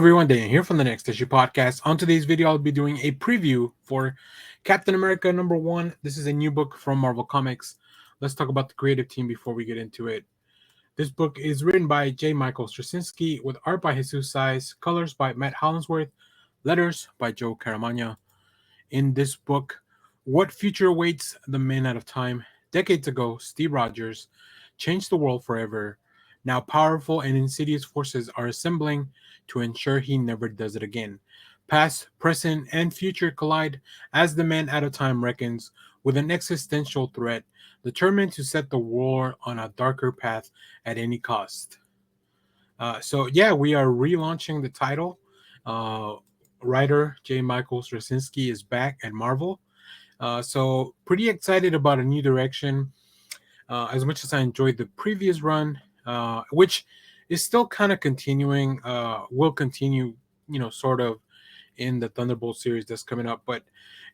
everyone, Dan here from the Next Issue Podcast. On today's video, I'll be doing a preview for Captain America #1. This is a new book from Marvel Comics. Let's talk about the creative team before we get into it. This book is written by J. Michael Straczynski with art by Jesus Saiz, colors by Matt Hollingsworth, letters by Joe Caramagna. In this book, what future awaits the man out of time? Decades ago, Steve Rogers changed the world forever. Now powerful and insidious forces are assembling to ensure he never does it again. Past, present, and future collide as the man out of time reckons with an existential threat, determined to set the war on a darker path at any cost. We are relaunching the title. Uh, Writer J. Michael Straczynski is back at Marvel. Pretty excited about a new direction. As much as I enjoyed the previous run, which is still kind of continuing, will continue, sort of in the Thunderbolt series that's coming up. But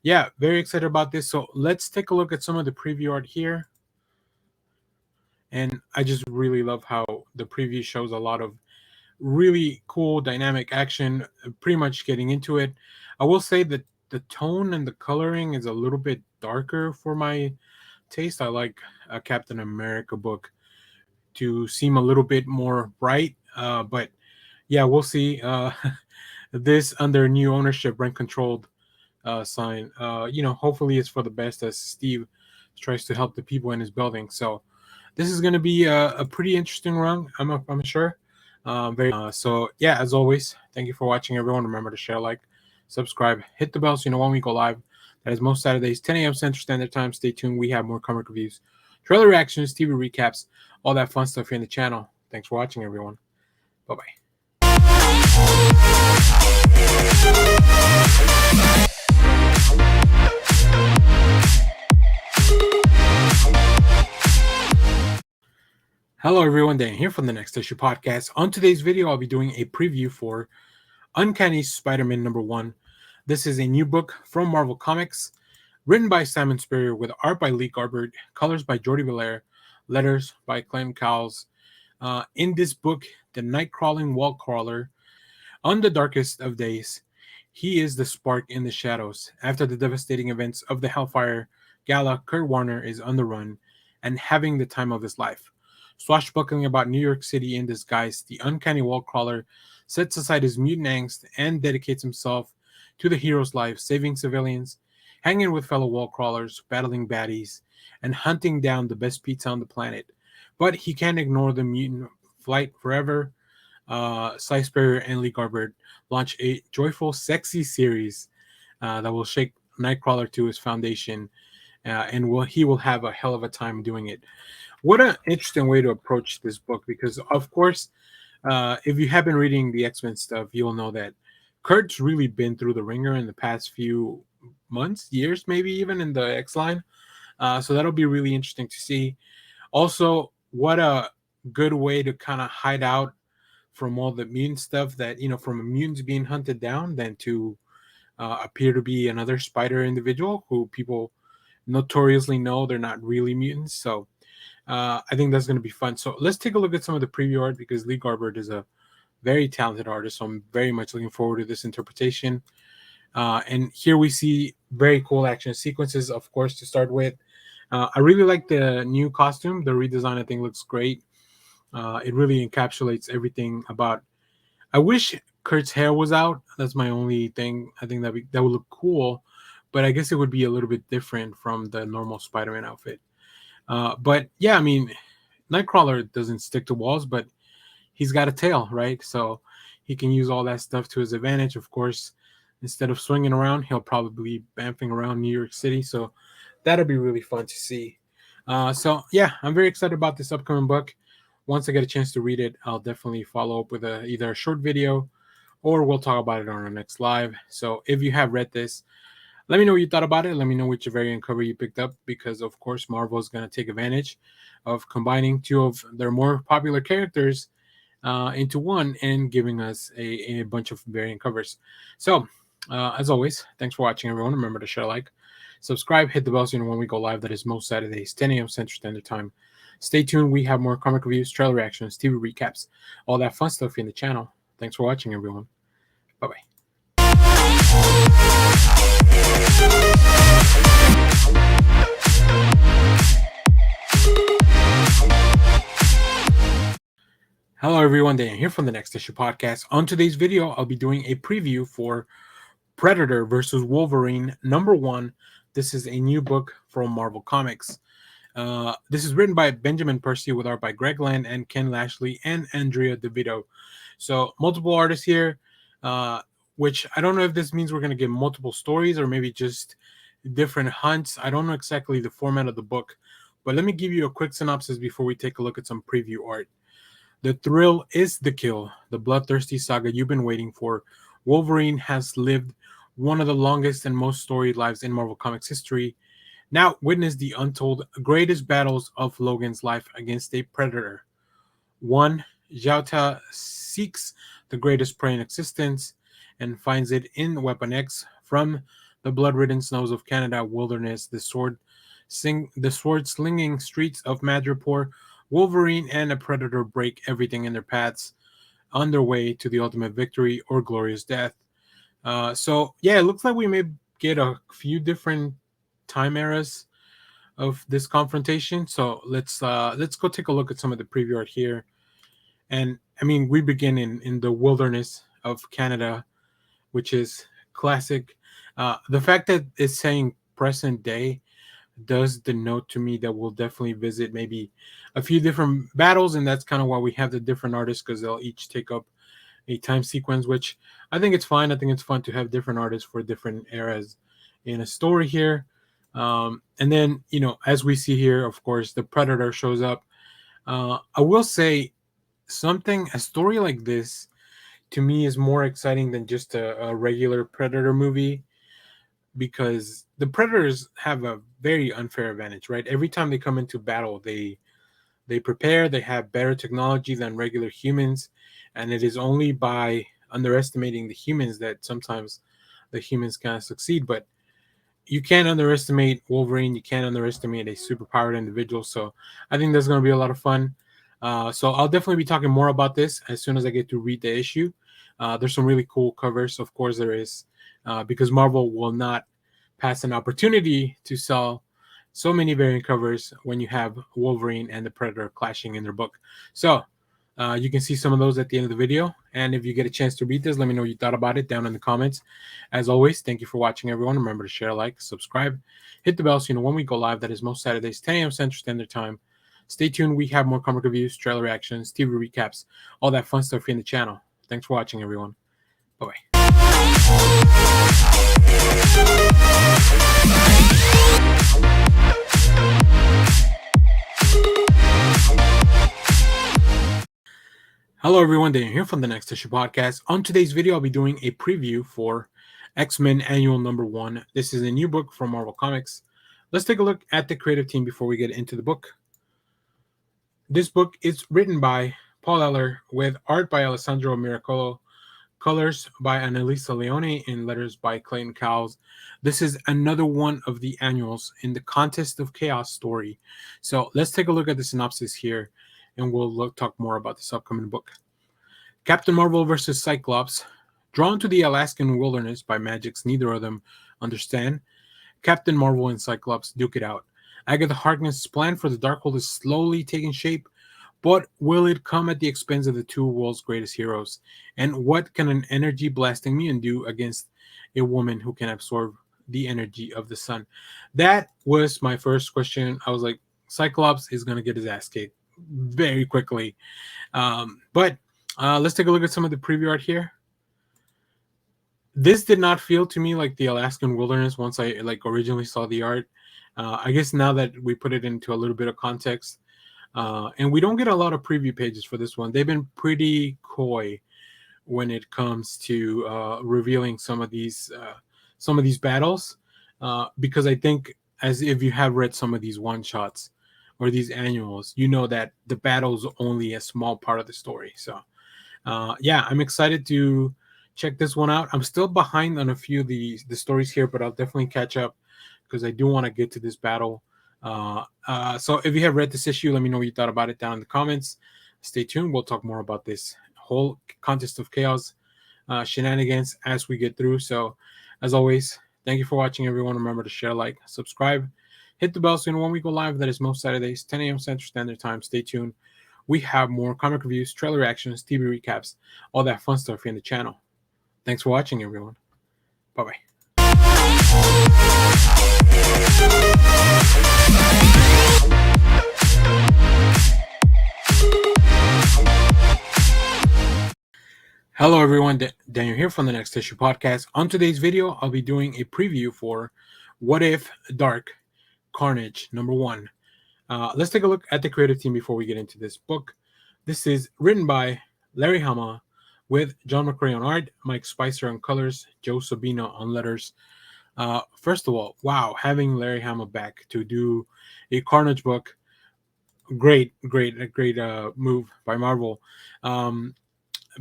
yeah, very excited about this. So let's take a look at some of the preview art here. And I just really love how the preview shows a lot of really cool dynamic action, pretty much getting into it. I will say that the tone and the coloring is a little bit darker for my taste. I like a Captain America book to seem a little bit more bright, but yeah, we'll see. This under new ownership, rent controlled sign. Hopefully it's for the best as Steve tries to help the people in his building. So this is going to be a pretty interesting run. I'm sure. As always, thank you for watching, everyone. Remember to share, like, subscribe, hit the bell so you know when we go live. That is most Saturdays, 10 a.m. Central Standard Time. Stay tuned. We have more comic reviews, trailer reactions, TV recaps, all that fun stuff here in the channel. Thanks for watching, everyone. Bye-bye. Hello, everyone. Dan here from the Next Issue Podcast. On today's video, I'll be doing a preview for Uncanny Spider-Man #1. This is a new book from Marvel Comics, written by Simon Spurrier with art by Lee Garbert, colors by Jordi Belair, letters by Clem Cowles. In this book, the night-crawling wall crawler, on the darkest of days, he is the spark in the shadows. After the devastating events of the Hellfire Gala, Kurt Warner is on the run and having the time of his life. Swashbuckling about New York City in disguise, the uncanny wall crawler sets aside his mutant angst and dedicates himself to the hero's life, saving civilians, hanging with fellow wall crawlers, battling baddies, and hunting down the best pizza on the planet. But he can't ignore the mutant flight forever. Cy Spurrier and Lee Garbert launch a joyful, sexy series that will shake Nightcrawler to his foundation, and he will have a hell of a time doing it. What an interesting way to approach this book, because, of course, if you have been reading the X-Men stuff, you'll know that Kurt's really been through the ringer in the past few months, years, maybe even in the X-line. So that'll be really interesting to see. Also, what a good way to kind of hide out from all the mutant stuff that, from mutants being hunted down, than to appear to be another spider individual who people notoriously know they're not really mutants. So I think that's going to be fun. So let's take a look at some of the preview art, because Lee Garbert is a very talented artist. So I'm very much looking forward to this interpretation. And here we see very cool action sequences, of course, to start with. I really like the new costume. The redesign, I think, looks great. It really encapsulates everything about. I wish Kurt's hair was out. That's my only thing. I think that would look cool, but I guess it would be a little bit different from the normal Spider-Man outfit. But yeah, I mean, Nightcrawler doesn't stick to walls, but he's got a tail, right? So he can use all that stuff to his advantage. Of course, instead of swinging around, he'll probably be bamfing around New York City. So that'll be really fun to see. I'm very excited about this upcoming book. Once I get a chance to read it, I'll definitely follow up with either a short video, or we'll talk about it on our next live. So if you have read this, let me know what you thought about it. Let me know which variant cover you picked up, because, of course, Marvel is going to take advantage of combining two of their more popular characters into one and giving us a bunch of variant covers. So, as always, thanks for watching, everyone. Remember to share, like, subscribe, hit the bell so you know when we go live. That is most Saturdays, 10 a.m. Central Standard Time. Stay tuned. We have more comic reviews, trailer reactions, TV recaps, all that fun stuff in the channel. Thanks for watching, everyone. Bye bye. Hello everyone, Dan here from the Next Issue Podcast. On today's video, I'll be doing a preview for Predtor vs Wolverine #1. This is a new book from Marvel Comics. This is written by Benjamin Percy with art by Greg Land and Ken Lashley and Andrea DeVito. So multiple artists here, which I don't know if this means we're going to get multiple stories or maybe just different hunts. I don't know exactly the format of the book, but let me give you a quick synopsis before we take a look at some preview art. The thrill is the kill, the bloodthirsty saga you've been waiting for. Wolverine has lived one of the longest and most storied lives in Marvel Comics history. Now witness the untold greatest battles of Logan's life against a predator. One, Jauta seeks the greatest prey in existence and finds it in Weapon X. From the blood-ridden snows of Canada wilderness, the sword-slinging streets of Madripoor, Wolverine and a Predator break everything in their paths on their way to the ultimate victory or glorious death. So yeah, it looks like we may get a few different time eras of this confrontation. So let's go take a look at some of the preview art here. And I mean, we begin in the wilderness of Canada, which is classic. The fact that it's saying present day does denote to me that we'll definitely visit maybe a few different battles, and that's kind of why we have the different artists, because they'll each take up a time sequence, which I think it's fine. I think it's fun to have different artists for different eras in a story here. And then, you know, as we see here, of course, the Predator shows up. I will say a story like this to me is more exciting than just a regular Predator movie, because the Predators have a very unfair advantage, right? Every time they come into battle, they prepare, they have better technology than regular humans, and it is only by underestimating the humans that sometimes the humans kind of succeed. But you can't underestimate Wolverine, you can't underestimate a superpowered individual. So I think there's going to be a lot of fun. So I'll definitely be talking more about this as soon as I get to read the issue. There's some really cool covers, of course there is, because Marvel will not pass an opportunity to sell so many variant covers when you have Wolverine and the Predator clashing in their book. So you can see some of those at the end of the video. And if you get a chance to read this, let me know what you thought about it down in the comments. As always, thank you for watching, everyone. Remember to share, like, subscribe, hit the bell so you know when we go live. That is most Saturdays, 10 a.m. Central Standard Time. Stay tuned. We have more comic reviews, trailer reactions, TV recaps, all that fun stuff here in the channel. Thanks for watching, everyone. Bye-bye. Hello everyone, Dan here from the Next Issue Podcast. On today's video, I'll be doing a preview for X-Men Annual #1. This is a new book from Marvel Comics. Let's take a look at the creative team before we get into the book. This book is written by Paul Eller with art by Alessandro Miracolo, colors by Annalisa Leone, and letters by Clayton Cowles. This is another one of the annuals in the Contest of Chaos story. So let's take a look at the synopsis here, and we'll talk more about this upcoming book. Captain Marvel versus Cyclops. Drawn to the Alaskan wilderness by magics neither of them understand, Captain Marvel and Cyclops duke it out. Agatha Harkness' plan for the Darkhold is slowly taking shape, but will it come at the expense of the two world's greatest heroes? And what can an energy-blasting mutant do against a woman who can absorb the energy of the sun? That was my first question. I was like, Cyclops is going to get his ass kicked very quickly. But let's take a look at some of the preview art here. This did not feel to me like the Alaskan wilderness once I originally saw the art. I guess now that we put it into a little bit of context, and we don't get a lot of preview pages for this one. They've been pretty coy when it comes to revealing some of these battles, because I think, as if you have read some of these one shots or these annuals, you know that the battle is only a small part of the story. So yeah, I'm excited to check this one out. I'm still behind on a few of the stories here, but I'll definitely catch up because I do want to get to this battle. So if you have read this issue, let me know what you thought about it down in the comments. Stay tuned. We'll talk more about this whole Contest of Chaos shenanigans as we get through. So, as always, thank you for watching, everyone. Remember to share, like, subscribe, hit the bell so you know when we go live. That is most Saturdays, 10 a.m. Central Standard Time. Stay tuned. We have more comic reviews, trailer reactions, TV recaps, all that fun stuff here in the channel. Thanks for watching, everyone. Bye bye. Hello everyone, Daniel here from the Next Issue Podcast. On today's video, I'll be doing a preview for What If Dark Carnage #1. Let's take a look at the creative team before we get into this book. This is written by Larry Hama with John McCrea on art, Mike Spicer on colors, Joe Sabino on letters. First of all, wow, having Larry Hama back to do a Carnage book, great move by Marvel.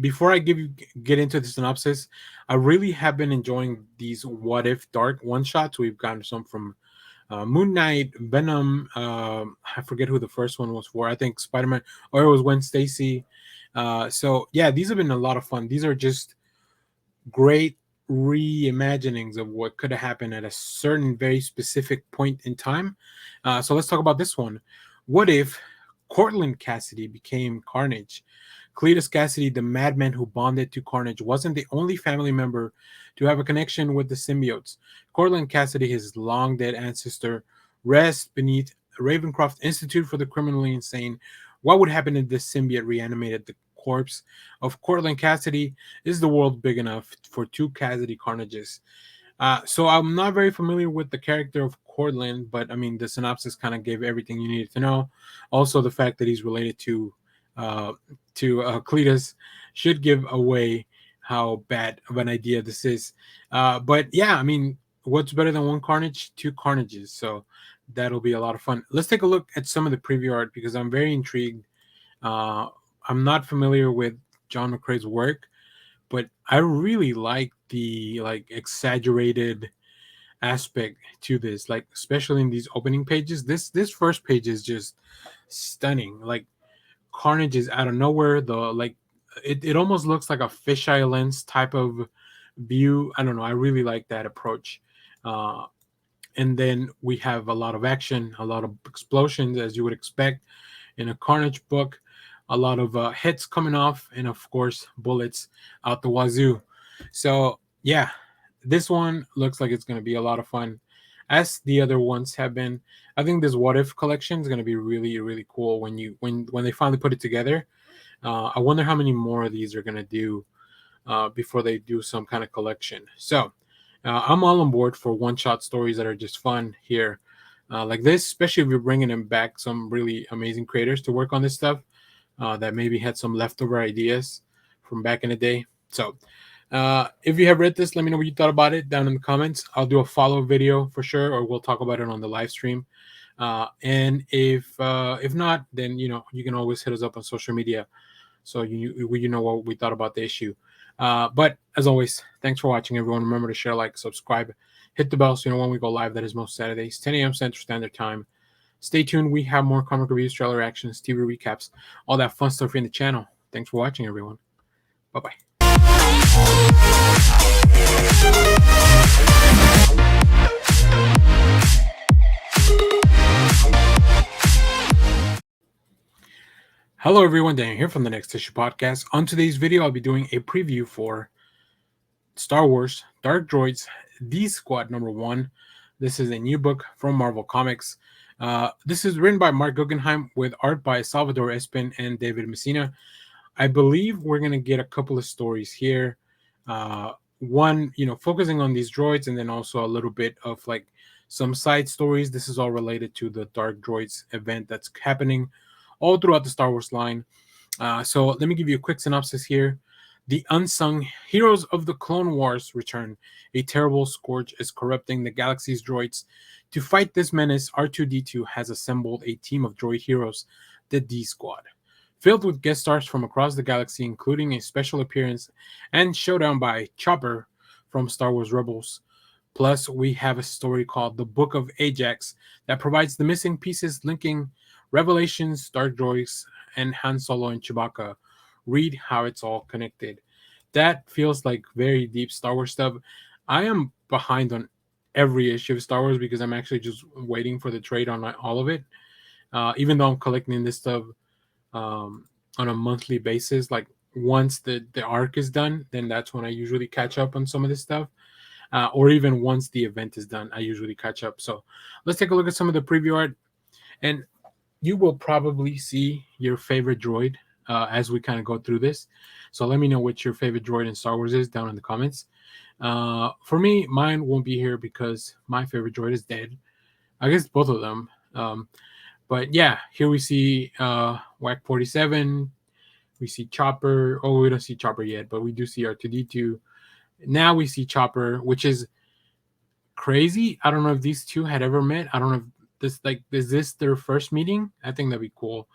Before I get into the synopsis, I really have been enjoying these What If Dark one-shots. We've gotten some from Moon Knight, Venom. I forget who the first one was for. I think Spider-Man, or it was Gwen Stacy. So yeah, these have been a lot of fun. These are just great reimaginings of what could have happened at a certain very specific point in time. So let's talk about this one. What if Cortland Cassidy became Carnage? Cletus Cassidy, the madman who bonded to Carnage, wasn't the only family member to have a connection with the symbiotes. Cortland Cassidy, his long-dead ancestor, rests beneath Ravencroft Institute for the Criminally Insane. What would happen if this symbiote reanimated the corpse of Cortland Cassidy? Is the world big enough for two Cassidy Carnages? So I'm not very familiar with the character of Cortland, but I mean, the synopsis kind of gave everything you needed to know. Also, the fact that he's related to Cletus should give away how bad of an idea this is. But yeah, I mean, what's better than one Carnage? Two Carnages. So that'll be a lot of fun. Let's take a look at some of the preview art because I'm very intrigued. I'm not familiar with John McCrea's work, but I really like the exaggerated aspect to this, like especially in these opening pages. This first page is just stunning. Like Carnage is out of nowhere. It almost looks like a fisheye lens type of view. I don't know. I really like that approach. And then we have a lot of action, a lot of explosions, as you would expect in a Carnage book. A lot of hits coming off, and of course, bullets out the wazoo. So yeah, this one looks like it's going to be a lot of fun, as the other ones have been. I think this What If collection is going to be really cool when they finally put it together. I wonder how many more of these are going to do before they do some kind of collection. So I'm all on board for one-shot stories that are just fun here, like this, especially if you're bringing in back some really amazing creators to work on this stuff that maybe had some leftover ideas from back in the day. So if you have read this, let me know what you thought about it down in the comments. I'll do a follow video for sure, or we'll talk about it on the live stream. And if not, then you can always hit us up on social media, so you know what we thought about the issue. But as always, thanks for watching, everyone. Remember to share, like, subscribe, hit the bell so you know when we go live. That is most Saturdays, 10 a.m. Central Standard Time. Stay tuned. We have more comic reviews, trailer reactions, TV recaps, all that fun stuff here in the channel. Thanks for watching, everyone. Bye bye. Hello everyone, Daniel here from the Next Issue Podcast. On today's video, I'll be doing a preview for Star Wars Dark Droids D Squad #1. This is a new book from Marvel Comics. This is written by Mark Guggenheim with art by Salvador Espin and David Messina. I believe we're going to get a couple of stories here. One, focusing on these droids, and then also a little bit of like some side stories. This is all related to the Dark Droids event that's happening all throughout the Star Wars line. So let me give you a quick synopsis here. The unsung heroes of the Clone Wars return. A terrible scourge is corrupting the galaxy's droids. To fight this menace, R2-D2 has assembled a team of droid heroes, the D Squad, filled with guest stars from across the galaxy, including a special appearance and showdown by Chopper from Star Wars Rebels. Plus, we have a story called The Book of Ajax that provides the missing pieces linking Revelations, Dark Droids, and Han Solo and Chewbacca. Read how it's all connected. that feels like very deep Star Wars stuff. I am behind on every issue of Star Wars because I'm actually just waiting for the trade on all of it. Even though I'm collecting this stuff um, on a monthly basis, like once the arc is done, then that's when I usually catch up on some of this stuff. Or even once the event is done, I usually catch up. So let's take a look at some of the preview art, and you will probably see your favorite droid as we kind of go through this. So let me know what your favorite droid in Star Wars is down in the comments. For me, mine won't be here because my favorite droid is dead. I guess both of them. But yeah, here we see WAC 47. We see Chopper. Oh, we don't see Chopper yet, but we do see R2D2. Now we see Chopper, which is crazy. I don't know if these two had ever met. I don't know if is this their first meeting? I think that'd be cool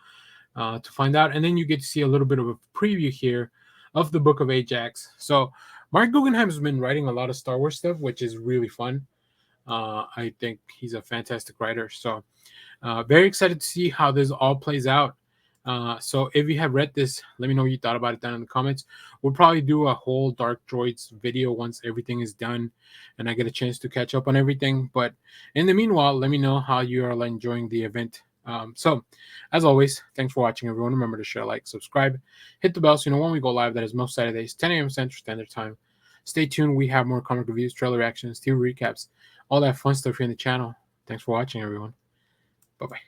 to find out. And then you get to see a little bit of a preview here of the Book of Ajax. So Mark Guggenheim has been writing a lot of Star Wars stuff, which is really fun. I think he's a fantastic writer. So very excited to see how this all plays out. So if you have read this, let me know what you thought about it down in the comments. We'll probably do a whole Dark Droids video once everything is done and I get a chance to catch up on everything. But in the meanwhile, let me know how you are enjoying the event. So as always, thanks for watching, everyone. Remember to share, like, subscribe, hit the bell so you know when we go live. That is most Saturdays, 10 a.m. Central Standard Time. Stay tuned. We have more comic reviews, trailer reactions, TV recaps, all that fun stuff here in the channel. Thanks for watching, everyone. Bye-bye.